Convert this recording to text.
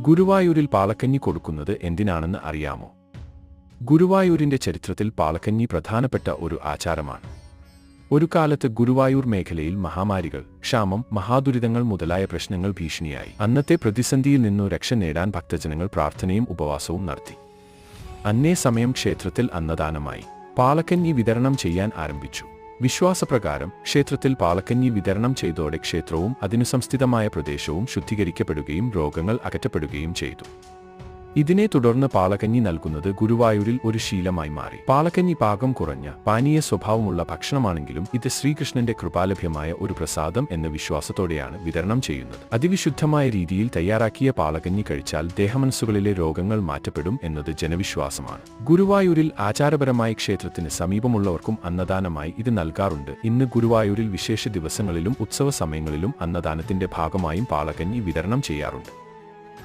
ഗുരുവായൂരിൽ പാലക്കഞ്ഞി കൊടുക്കുന്നത് എന്തിനാണെന്ന് അറിയാമോ? ഗുരുവായൂരിന്റെ ചരിത്രത്തിൽ പാലക്കഞ്ഞി പ്രധാനപ്പെട്ട ഒരു ആചാരമാണ്. ഒരു കാലത്ത് ഗുരുവായൂർ മേഖലയിൽ മഹാമാരികൾ, ക്ഷാമം, മഹാദുരിതങ്ങൾ മുതലായ പ്രശ്നങ്ങൾ ഭീഷണിയായി. അന്നത്തെ പ്രതിസന്ധിയിൽ നിന്നു രക്ഷ നേടാൻ ഭക്തജനങ്ങൾ പ്രാർത്ഥനയും ഉപവാസവും നടത്തി. അന്നേ സമയം ക്ഷേത്രത്തിൽ അന്നദാനമായി പാലക്കഞ്ഞി വിതരണം ചെയ്യാൻ ആരംഭിച്ചു. വിശ്വാസപ്രകാരം ക്ഷേത്രത്തിൽ പാലക്കഞ്ഞി വിതരണം ചെയ്തോടെ ക്ഷേത്രവും അതിനു സംസ്ഥിതമായ പ്രദേശവും ശുദ്ധീകരിക്കപ്പെടുകയും രോഗങ്ങൾ അകറ്റപ്പെടുകയും ചെയ്തു. ഇതിനെ തുടർന്ന് പാലക്കഞ്ഞി നൽകുന്നത് ഗുരുവായൂരിൽ ഒരു ശീലമായി മാറി. പാലക്കഞ്ഞി പാകം കുറഞ്ഞ പാനീയ സ്വഭാവമുള്ള ഭക്ഷണമാണെങ്കിലും ഇത് ശ്രീകൃഷ്ണന്റെ കൃപാലഭ്യമായ ഒരു പ്രസാദം എന്ന വിശ്വാസത്തോടെയാണ് വിതരണം ചെയ്യുന്നത്. അതിവിശുദ്ധമായ രീതിയിൽ തയ്യാറാക്കിയ പാലക്കഞ്ഞി കഴിച്ചാൽ ദേഹമനസ്സുകളിലെ രോഗങ്ങൾ മാറ്റപ്പെടും എന്നത് ജനവിശ്വാസമാണ്. ഗുരുവായൂരിൽ ആചാരപരമായി ക്ഷേത്രത്തിന് സമീപമുള്ളവർക്കും അന്നദാനമായി ഇത് നൽകാറുണ്ട്. ഇന്ന് ഗുരുവായൂരിൽ വിശേഷ ദിവസങ്ങളിലും ഉത്സവ സമയങ്ങളിലും അന്നദാനത്തിന്റെ ഭാഗമായും പാലക്കഞ്ഞി വിതരണം ചെയ്യാറുണ്ട്.